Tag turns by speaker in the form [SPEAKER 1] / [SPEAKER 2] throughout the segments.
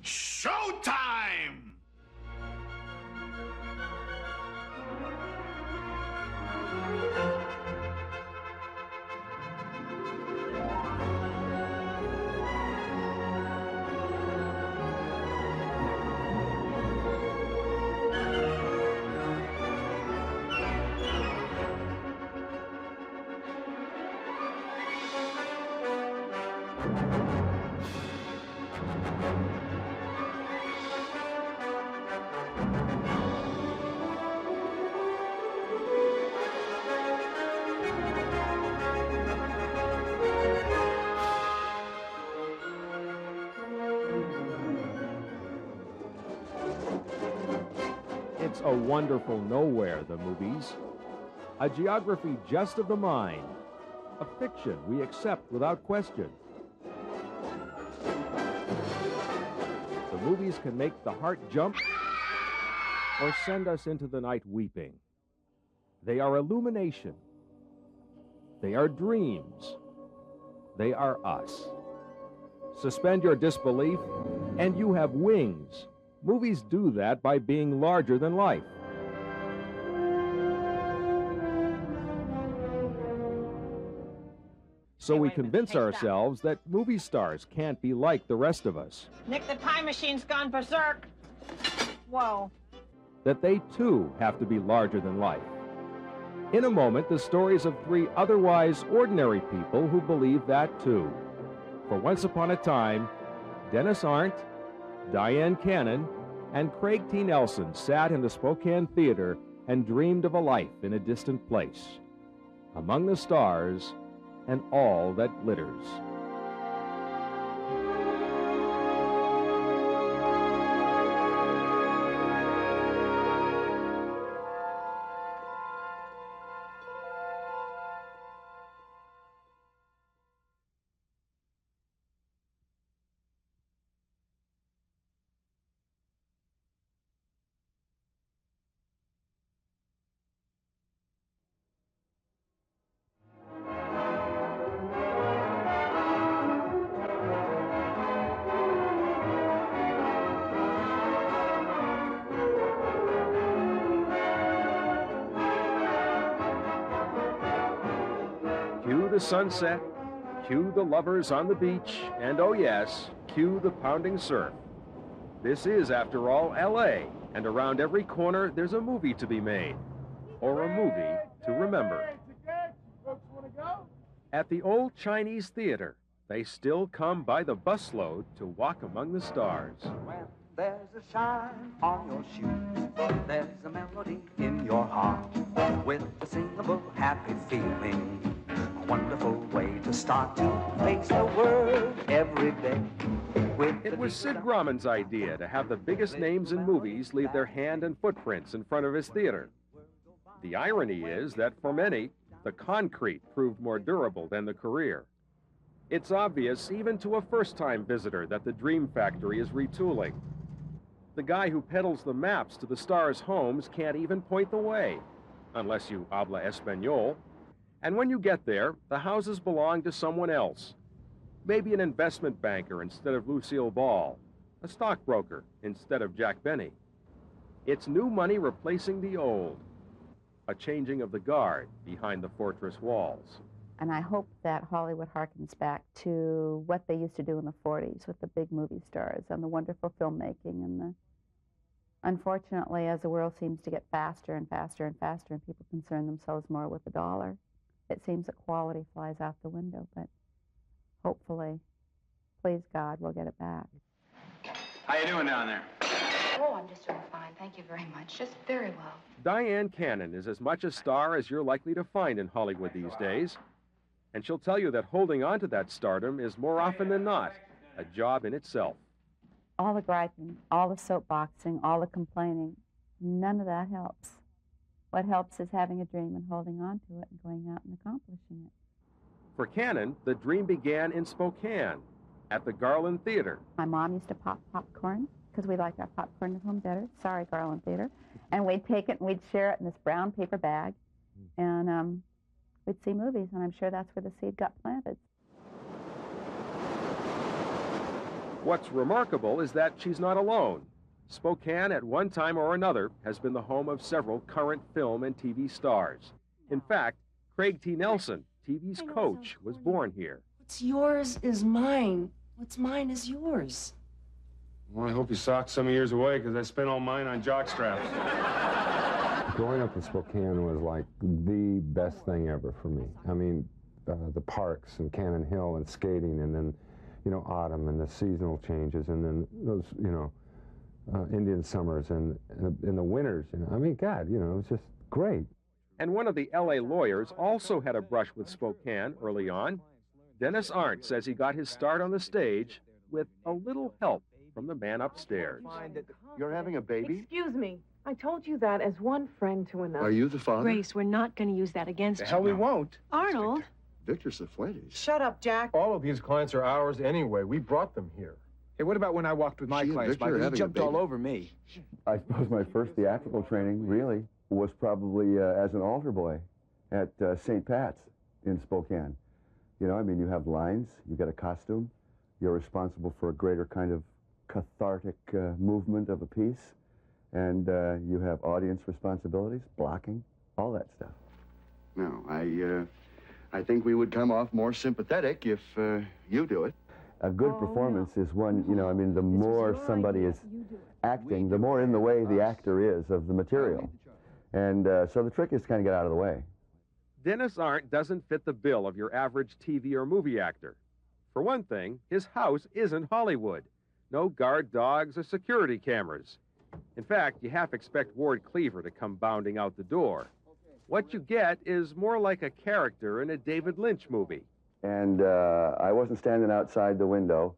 [SPEAKER 1] Showtime!
[SPEAKER 2] It's a wonderful nowhere, the movies. A geography just of the mind. A fiction we accept without question. The movies can make the heart jump or send us into the night weeping. They are illumination. They are dreams. They are us. Suspend your disbelief, and you have wings. Movies do that by being larger than life. So we convince ourselves that movie stars can't be like the rest of us.
[SPEAKER 3] Nick, the time machine's gone berserk. Whoa.
[SPEAKER 2] That they too have to be larger than life. In a moment, the stories of three otherwise ordinary people who believe that too. For once upon a time, Dennis Arndt, Diane Cannon, and Craig T. Nelson sat in the Spokane Theater and dreamed of a life in a distant place, among the stars and all that glitters. Cue the sunset, cue the lovers on the beach, and oh yes, cue the pounding surf. This is, after all, L.A., and around every corner there's a movie to be made, or a movie to remember. At the old Chinese theater, they still come by the busload to walk among the stars.
[SPEAKER 4] When there's a shine on your shoes, there's a melody in your heart, with a singable, happy feeling. A wonderful way to start to face the world every day.
[SPEAKER 2] It was Sid Grauman's idea to have the biggest names in movies leave their hand and footprints in front of his theater. The irony is that for many, the concrete proved more durable than the career. It's obvious even to a first-time visitor that the Dream Factory is retooling. The guy who peddles the maps to the stars' homes can't even point the way, unless you habla español. And when you get there, the houses belong to someone else. Maybe an investment banker instead of Lucille Ball, a stockbroker instead of Jack Benny. It's new money replacing the old, a changing of the guard behind the fortress walls.
[SPEAKER 5] And I hope that Hollywood harkens back to what they used to do in the 40s with the big movie stars and the wonderful filmmaking and the... Unfortunately, as the world seems to get faster and faster and faster and people concern themselves more with the dollar, it seems that quality flies out the window, but hopefully, please God, we'll get it back.
[SPEAKER 6] How you doing down there?
[SPEAKER 7] Oh, I'm just doing fine. Thank you very much. Just very well.
[SPEAKER 2] Diane Cannon is as much a star as you're likely to find in Hollywood these days. And she'll tell you that holding on to that stardom is more often than not a job in itself.
[SPEAKER 5] All the griping, all the soapboxing, all the complaining, none of that helps. What helps is having a dream and holding on to it and going out and accomplishing it.
[SPEAKER 2] For Cannon, the dream began in Spokane, at the Garland Theater.
[SPEAKER 5] My mom used to pop popcorn, because we liked our popcorn at home better. Sorry, Garland Theater. And we'd take it and we'd share it in this brown paper bag. And we'd see movies, and I'm sure that's where the seed got planted.
[SPEAKER 2] What's remarkable is that she's not alone. Spokane, at one time or another, has been the home of several current film and TV stars. In fact, Craig T. Nelson, TV's coach, was born here.
[SPEAKER 1] What's yours is mine. What's mine is yours.
[SPEAKER 8] Well, I hope you socked some of yours away, because I spent all mine on jock straps.
[SPEAKER 9] Growing up in Spokane was like the best thing ever for me. I mean, the parks and Cannon Hill and skating, and then, you know, autumn and the seasonal changes, and then those, you know, Indian summers and in the winters. You know, I mean, God, you know, it was just great.
[SPEAKER 2] And one of the LA lawyers also had a brush with Spokane early on. Dennis Arndt says he got his start on the stage with a little help from the man upstairs.
[SPEAKER 10] You're having a baby?
[SPEAKER 11] Excuse me. I told you that as one friend to another.
[SPEAKER 10] Are you the father?
[SPEAKER 1] Grace, we're not going to use that against
[SPEAKER 10] The
[SPEAKER 1] you.
[SPEAKER 10] hell we won't.
[SPEAKER 1] Arnold.
[SPEAKER 10] Victor Cifuentes.
[SPEAKER 11] Shut up, Jack.
[SPEAKER 8] All of these clients are ours anyway. We brought them here.
[SPEAKER 12] Hey, what about when I walked with my
[SPEAKER 10] She and
[SPEAKER 12] clients?
[SPEAKER 10] Victor are
[SPEAKER 12] He
[SPEAKER 10] having a
[SPEAKER 12] jumped all
[SPEAKER 10] baby.
[SPEAKER 12] over me.
[SPEAKER 13] I suppose my first theatrical training, really, was probably as an altar boy at St. Pat's in Spokane. You know, I mean, you have lines, you get a costume, you're responsible for a greater kind of cathartic movement of a piece, and you have audience responsibilities, blocking, all that stuff.
[SPEAKER 10] No, I think we would come off more sympathetic if you do it.
[SPEAKER 13] A good performance is one, you know, I mean, the more somebody is acting, the more in the way the actor is of the material. And so the trick is to kind of get out of the way.
[SPEAKER 2] Dennis Arndt doesn't fit the bill of your average TV or movie actor. For one thing, his house isn't Hollywood. No guard dogs or security cameras. In fact, you half expect Ward Cleaver to come bounding out the door. What you get is more like a character in a David Lynch movie.
[SPEAKER 13] And I wasn't standing outside the window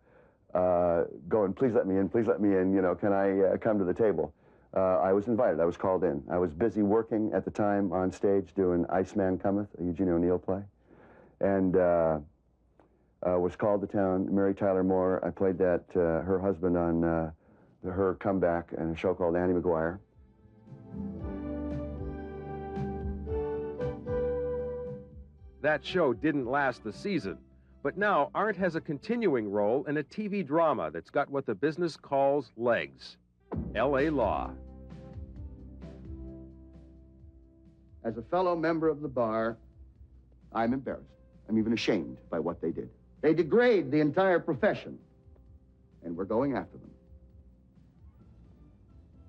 [SPEAKER 13] going, please let me in, you know, can I come to the table? I was invited, I was called in. I was busy working at the time on stage doing Iceman Cometh, a Eugene O'Neill play, and was called to town. Mary Tyler Moore, I played that, her husband on her comeback in a show called Annie McGuire.
[SPEAKER 2] That show didn't last the season, but now Arndt has a continuing role in a TV drama that's got what the business calls legs. L.A. Law.
[SPEAKER 10] As a fellow member of the bar, I'm embarrassed. I'm even ashamed by what they did. They degrade the entire profession, and we're going after them.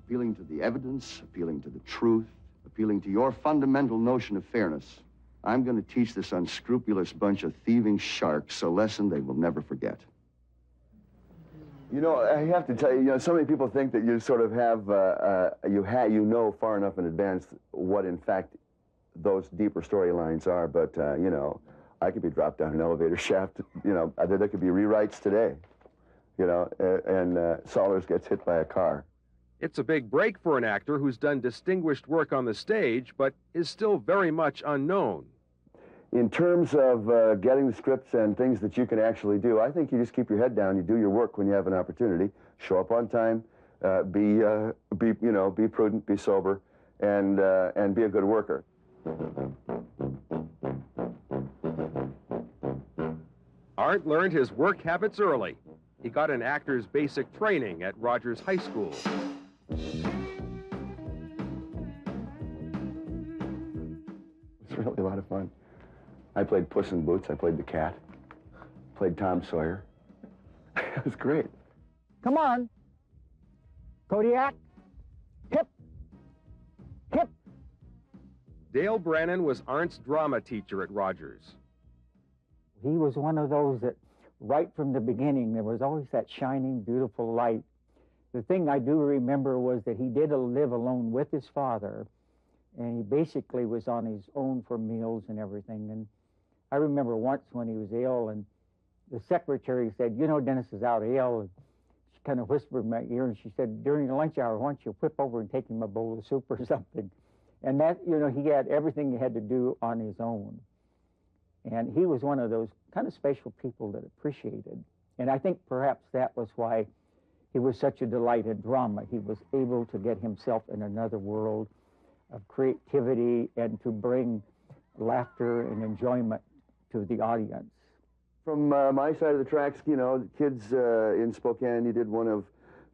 [SPEAKER 10] Appealing to the evidence, appealing to the truth, appealing to your fundamental notion of fairness. I'm going to teach this unscrupulous bunch of thieving sharks a lesson they will never forget.
[SPEAKER 13] You know, I have to tell you, you know, so many people think that you sort of have, you know far enough in advance what, in fact, those deeper storylines are, but, you know, I could be dropped down an elevator shaft, you know, there could be rewrites today, you know, and Sollers gets hit by a car.
[SPEAKER 2] It's a big break for an actor who's done distinguished work on the stage, but is still very much unknown.
[SPEAKER 13] In terms of getting the scripts and things that you can actually do, I think you just keep your head down. You do your work when you have an opportunity. Show up on time. Be prudent. Be sober, and be a good worker.
[SPEAKER 2] Arndt learned his work habits early. He got an actor's basic training at Rogers High School.
[SPEAKER 13] It's really a lot of fun. I played Puss in Boots. I played the cat. Played Tom Sawyer. It was great.
[SPEAKER 14] Come on. Kodiak. Hip. Hip.
[SPEAKER 2] Dale Brannon was Arndt's drama teacher at Rogers.
[SPEAKER 14] He was one of those that, right from the beginning, there was always that shining, beautiful light. The thing I do remember was that he did live alone with his father, and he basically was on his own for meals and everything. And I remember once when he was ill, and the secretary said, you know, Dennis is out ill. And she kind of whispered in my ear, and she said, during the lunch hour, why don't you whip over and take him a bowl of soup or something? And that, you know, he had everything he had to do on his own. And he was one of those kind of special people that appreciated. And I think perhaps that was why he was such a delight in drama. He was able to get himself in another world of creativity and to bring laughter and enjoyment to the audience.
[SPEAKER 13] From my side of the tracks, you know, kids in Spokane, you did one of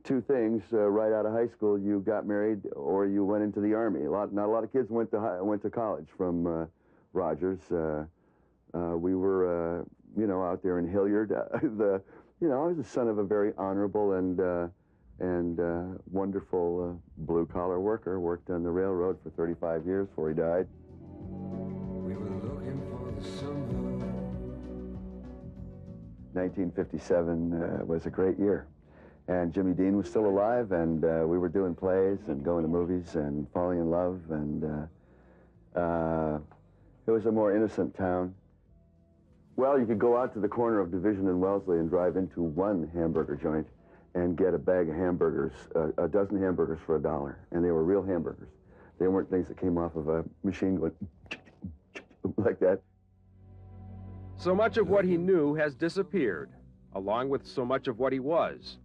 [SPEAKER 13] two things right out of high school. You got married or you went into the Army. Not a lot of kids went to college from Rogers. We were, you know, out there in Hilliard. You know, I was the son of a very honorable and wonderful blue-collar worker. Worked on the railroad for 35 years before he died.
[SPEAKER 12] We were looking for the summer.
[SPEAKER 13] 1957 was a great year. And Jimmy Dean was still alive, and we were doing plays and going to movies and falling in love, and it was a more innocent town. Well, you could go out to the corner of Division and Wellesley and drive into one hamburger joint and get a bag of hamburgers, a dozen hamburgers for $1, and they were real hamburgers. They weren't things that came off of a machine going like that.
[SPEAKER 2] So much of what he knew has disappeared, along with so much of what he was.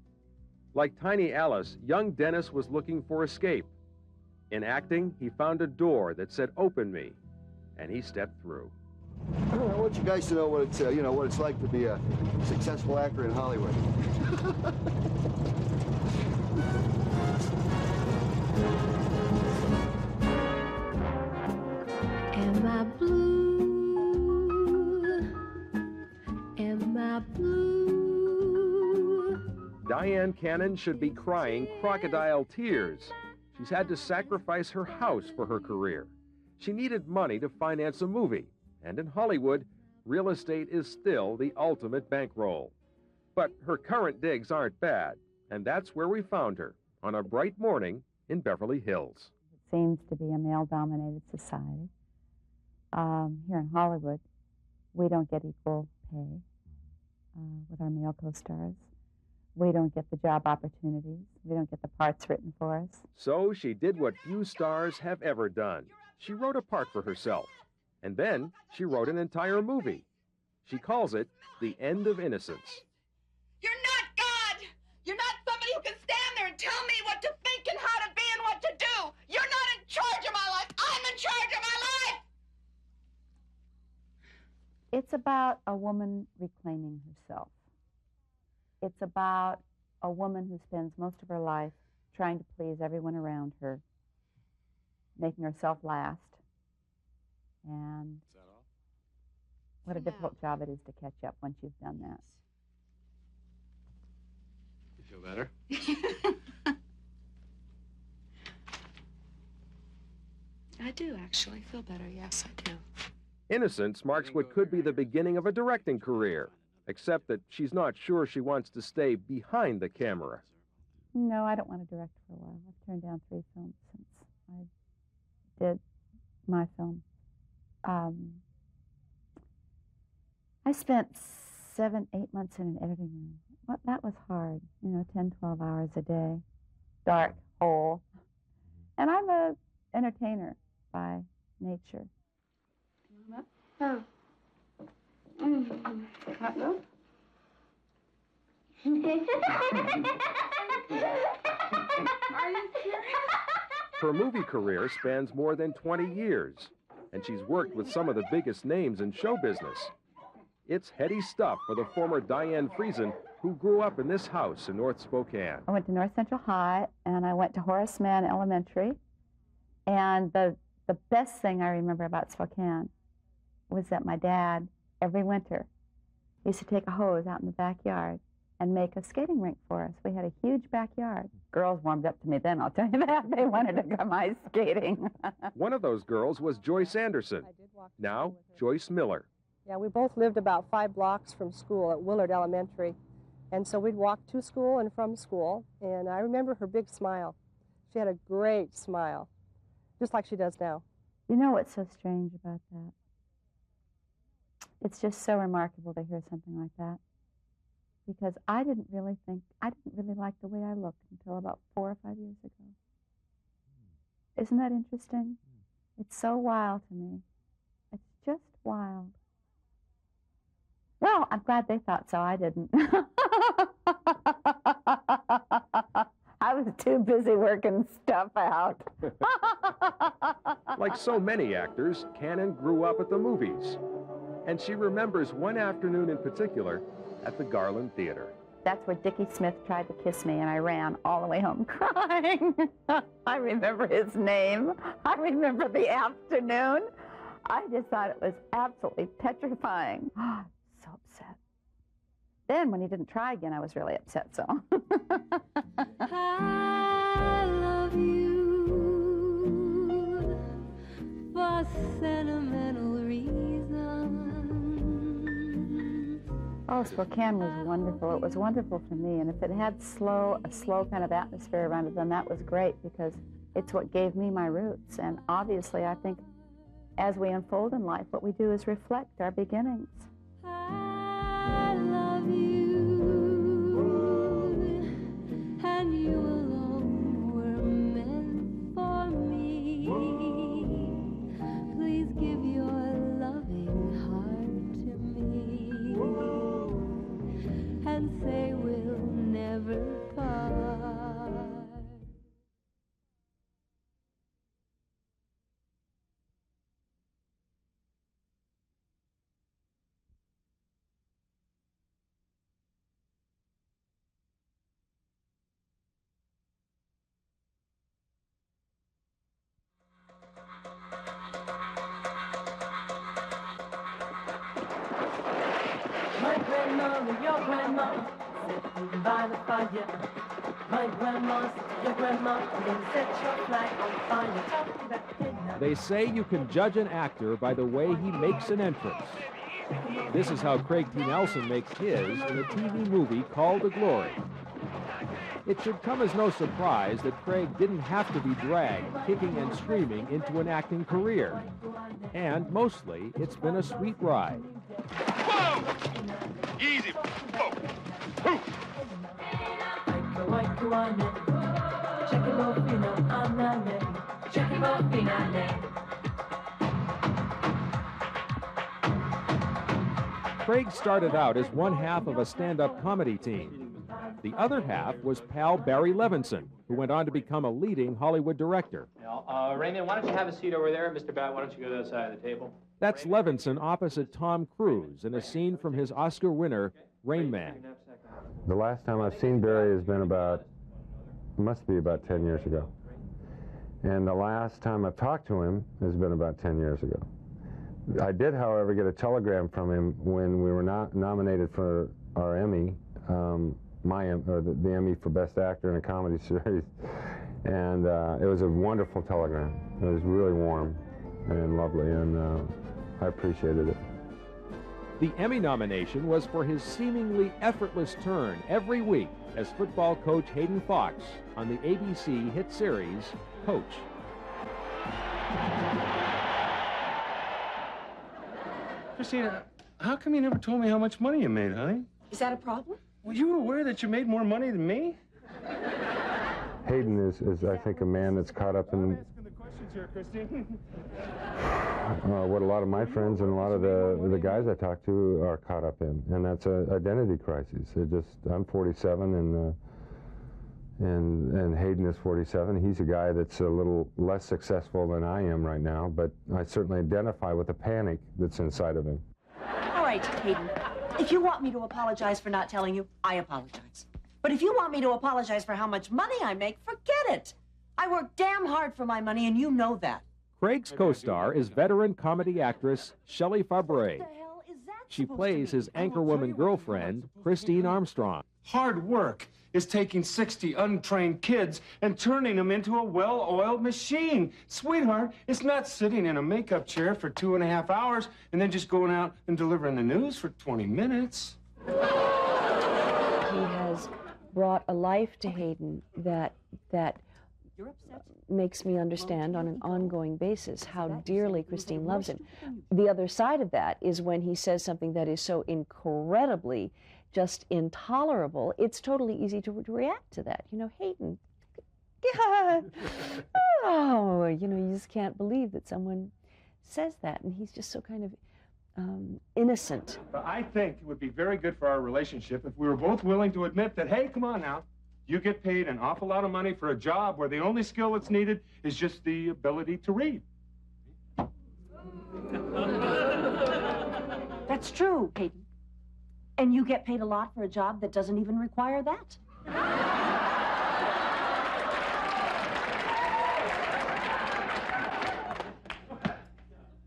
[SPEAKER 2] Like Tiny Alice, young Dennis was looking for escape. In acting, he found a door that said, "Open me," and he stepped through.
[SPEAKER 10] I want you guys to know what it's, you know, what it's like to be a successful actor in Hollywood.
[SPEAKER 15] Am I blue? Am I blue?
[SPEAKER 2] Diane Cannon should be crying crocodile tears. She's had to sacrifice her house for her career. She needed money to finance a movie, and in Hollywood, real estate is still the ultimate bankroll. But her current digs aren't bad, and that's where we found her, on a bright morning in Beverly Hills.
[SPEAKER 5] It seems to be a male-dominated society. Here in Hollywood, we don't get equal pay with our male co-stars. We don't get the job opportunities. We don't get the parts written for us.
[SPEAKER 2] So she did what few stars have ever done. She wrote a part for herself, and then she wrote an entire movie. She calls it The End of Innocence.
[SPEAKER 16] You're not God! You're not somebody who can stand there and tell me what to think and how to be and what to do! You're not in charge of my life! I'm in charge of my life!
[SPEAKER 5] It's about a woman reclaiming herself. It's about a woman who spends most of her life trying to please everyone around her, making herself last. And what a difficult job it is to catch up once you've done that.
[SPEAKER 8] You feel better?
[SPEAKER 7] I do, actually. Feel better, yes, I do.
[SPEAKER 2] Innocence marks what could be the beginning of a directing career, except that she's not sure she wants to stay behind the camera.
[SPEAKER 5] No, I don't want to direct for a while. I've turned down 3 films since I did my film. I spent 7, 8 months in an editing room. That was hard, 10, 12 hours a day, dark hole. And I'm an entertainer by nature.
[SPEAKER 15] Oh. Hot milk? Are you serious?
[SPEAKER 2] Her movie career spans more than 20 years, and she's worked with some of the biggest names in show business. It's heady stuff for the former Diane Friesen, who grew up in this house in North Spokane.
[SPEAKER 5] I went to North Central High, and I went to Horace Mann Elementary. And the best thing I remember about Spokane was that my dad, every winter, used to take a hose out in the backyard and make a skating rink for us. We had a huge backyard. Girls warmed up to me then, I'll tell you that. They wanted to come ice skating.
[SPEAKER 2] One of those girls was Joyce Anderson, now Joyce Miller.
[SPEAKER 17] Yeah, we both lived about 5 blocks from school at Willard Elementary. And so we'd walk to school and from school. And I remember her big smile. She had a great smile, just like she does now.
[SPEAKER 5] You know what's so strange about that? It's just so remarkable to hear something like that. Because I didn't really like the way I looked until about 4 or 5 years ago. Isn't that interesting? It's so wild to me. It's just wild. Well, I'm glad they thought so. I didn't. I was too busy working stuff out.
[SPEAKER 2] Like so many actors, Cannon grew up at the movies. And she remembers one afternoon in particular at the Garland Theater.
[SPEAKER 5] That's where Dickie Smith tried to kiss me, and I ran all the way home crying. I remember his name. I remember the afternoon. I just thought it was absolutely petrifying. So upset. Then when he didn't try again, I was really upset, so.
[SPEAKER 15] I love you for sentimental reasons.
[SPEAKER 5] Oh, Spokane was wonderful. It was wonderful for me, and if it had a slow kind of atmosphere around it, then that was great because it's what gave me my roots. And obviously, I think as we unfold in life, what we do is reflect our beginnings.
[SPEAKER 15] I love you, and you alone were meant for me. Please give your loving heart to me, and say we'll never part.
[SPEAKER 1] My grandmother, your grandma, sitting by the fire. My grandma, your grandma, and then set your flag on fire. Tell me that midnight.
[SPEAKER 2] They say you can judge an actor by the way he makes an entrance. This is how Craig T. Nelson makes his in a TV movie called The Glory. It should come as no surprise that Craig didn't have to be dragged kicking and screaming into an acting career. And mostly, it's been a sweet ride.
[SPEAKER 6] Whoa! Easy. Whoa. Whew.
[SPEAKER 2] Craig started out as one half of a stand-up comedy team. The other half was pal Barry Levinson, who went on to become a leading Hollywood director.
[SPEAKER 18] Raymond, why don't you have a seat over there? Mr. Bat, why don't you go to the other side of the table?
[SPEAKER 2] That's Levinson opposite Tom Cruise in a scene from his Oscar winner, Rain Man.
[SPEAKER 9] The last time I've seen Barry has been must be about 10 years ago. And the last time I've talked to him has been about 10 years ago. I did, however, get a telegram from him when we were nominated for our Emmy, the Emmy for Best Actor in a Comedy Series. And it was a wonderful telegram. It was really warm and lovely, and I appreciated it.
[SPEAKER 2] The Emmy nomination was for his seemingly effortless turn every week as football coach Hayden Fox on the ABC hit series, Coach.
[SPEAKER 8] Christina, how come you never told me how much money you made, honey?
[SPEAKER 1] Is that a problem?
[SPEAKER 8] Were you aware that you made more money than me?
[SPEAKER 9] Hayden is, I think, a man that's caught up in what a lot of my friends and a lot of the guys I talk to are caught up in, and that's an identity crisis. I'm 47, and Hayden is 47. He's a guy that's a little less successful than I am right now, but I certainly identify with the panic that's inside of him.
[SPEAKER 19] All right, Hayden. If you want me to apologize for not telling you, I apologize. But if you want me to apologize for how much money I make, forget it. I work damn hard for my money, and you know that.
[SPEAKER 2] Craig's co-star is veteran comedy actress Shelley Fabre. She plays his anchorwoman girlfriend, Christine Armstrong.
[SPEAKER 8] Hard work is taking 60 untrained kids and turning them into a well-oiled machine. Sweetheart, it's not sitting in a makeup chair for 2.5 hours and then just going out and delivering the news for 20 minutes.
[SPEAKER 20] He has brought a life to Hayden that makes me understand on an ongoing basis how dearly Christine loves him. The other side of that is when he says something that is so incredibly just intolerable, it's totally easy to react to that. You know, Hayden, oh, you know, you just can't believe that someone says that, and he's just so kind of innocent.
[SPEAKER 8] But I think it would be very good for our relationship if we were both willing to admit that, hey, come on now, you get paid an awful lot of money for a job where the only skill that's needed is just the ability to read.
[SPEAKER 19] That's true, Peyton. And you get paid a lot for a job that doesn't even require that.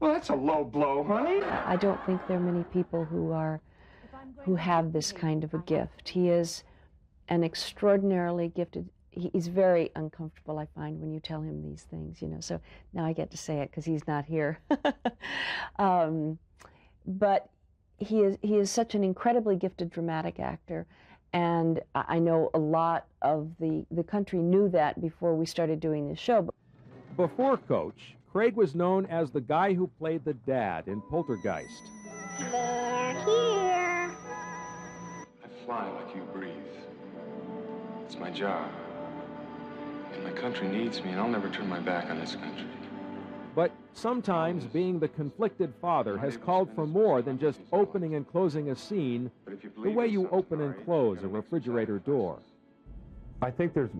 [SPEAKER 8] Well, that's a low blow, honey.
[SPEAKER 20] I don't think there are many people who have this kind of a gift. He is an extraordinarily gifted. He's very uncomfortable, I find, when you tell him these things, you know. So now I get to say it because he's not here. But he is such an incredibly gifted dramatic actor, and I know a lot of the country knew that before we started doing this show.
[SPEAKER 2] Before Coach, Craig was known as the guy who played the dad in Poltergeist.
[SPEAKER 16] They're here.
[SPEAKER 12] I fly like you breathe. It's my job. And my country needs me, and I'll never turn my back on this country.
[SPEAKER 2] But sometimes being the conflicted father has called for more than just opening and closing a scene the way you open and close a refrigerator door.
[SPEAKER 9] I think there's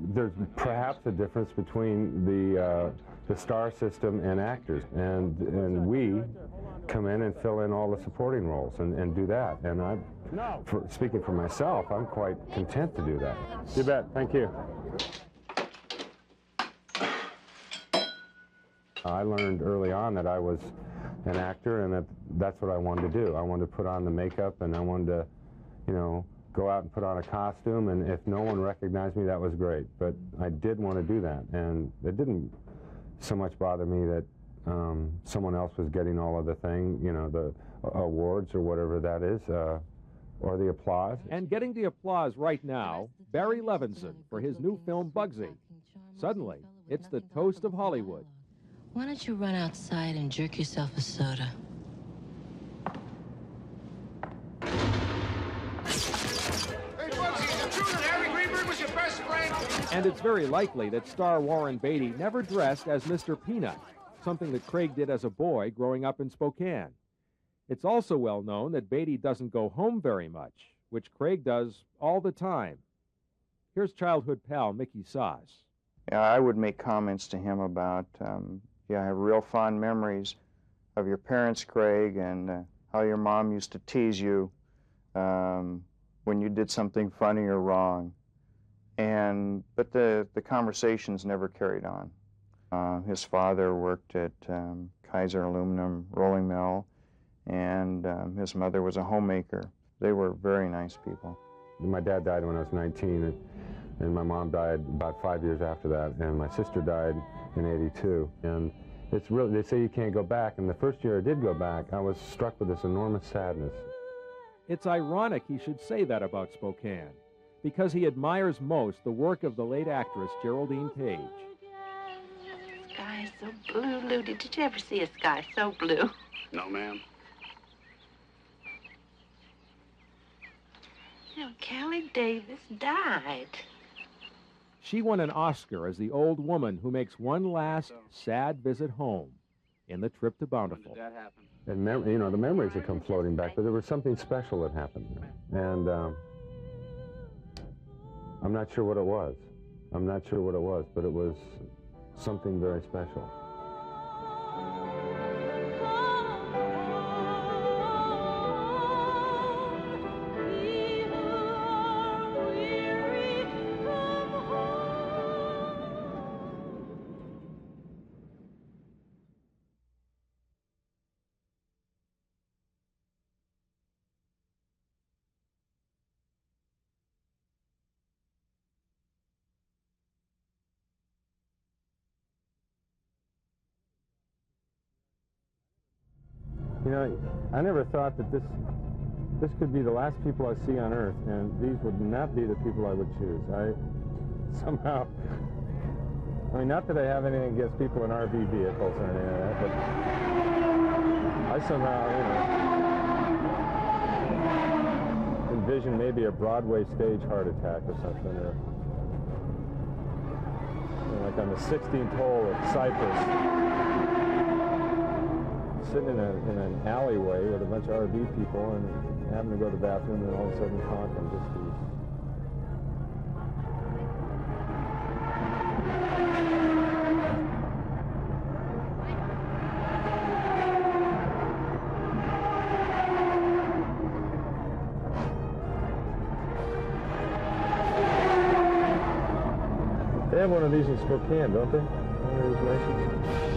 [SPEAKER 9] perhaps a difference between the star system and actors, and we come in and fill in all the supporting roles and do that. And speaking for myself, I'm quite content to do that.
[SPEAKER 8] You bet. Thank you.
[SPEAKER 9] I learned early on that I was an actor, and that's what I wanted to do. I wanted to put on the makeup, and I wanted to, you know, go out and put on a costume, and if no one recognized me, that was great. But I did want to do that, and it didn't so much bother me that someone else was getting all of the thing, you know, the awards or whatever that is, or the applause.
[SPEAKER 2] And getting the applause right now, Barry Levinson for his new film Bugsy. Suddenly, it's the toast of Hollywood.
[SPEAKER 21] Why don't you run outside and jerk yourself a soda?
[SPEAKER 2] And it's very likely that star Warren Beatty never dressed as Mr. Peanut, something that Craig did as a boy growing up in Spokane. It's also well known that Beatty doesn't go home very much, which Craig does all the time. Here's childhood pal Mickey Sauce.
[SPEAKER 22] Yeah, I would make comments to him about, I have real fond memories of your parents, Craig, and how your mom used to tease you when you did something funny or wrong. But the conversations never carried on. His father worked at Kaiser Aluminum Rolling Mill, and his mother was a homemaker. They were very nice people.
[SPEAKER 9] My dad died when I was 19, and my mom died about 5 years after that, and my sister died in '82. And it's really, they say you can't go back, and the first year I did go back, I was struck with this enormous sadness.
[SPEAKER 2] It's ironic he should say that about Spokane, because he admires most the work of the late actress Geraldine Page.
[SPEAKER 23] The sky is so blue, Lou. Did you ever see a sky so blue?
[SPEAKER 6] No, ma'am.
[SPEAKER 23] You know, Callie Davis died.
[SPEAKER 2] She won an Oscar as the old woman who makes one last sad visit home in The Trip to Bountiful.
[SPEAKER 6] That happened.
[SPEAKER 9] And you know, the memories have come floating back, but there was something special that happened there. And I'm not sure what it was. I'm not sure what it was, but it was something very special. You know, I never thought that this could be the last people I see on Earth, and these would not be the people I would choose. Somehow, I mean, not that I have anything against people in RV vehicles or anything like that, but I somehow, you know, envision maybe a Broadway stage heart attack or something, or you know, like on the 16th hole at Cypress. Sitting in an alleyway with a bunch of RV people and having to go to the bathroom, and all of a sudden honk and just be... have one of these in Spokane, don't they? One of these races?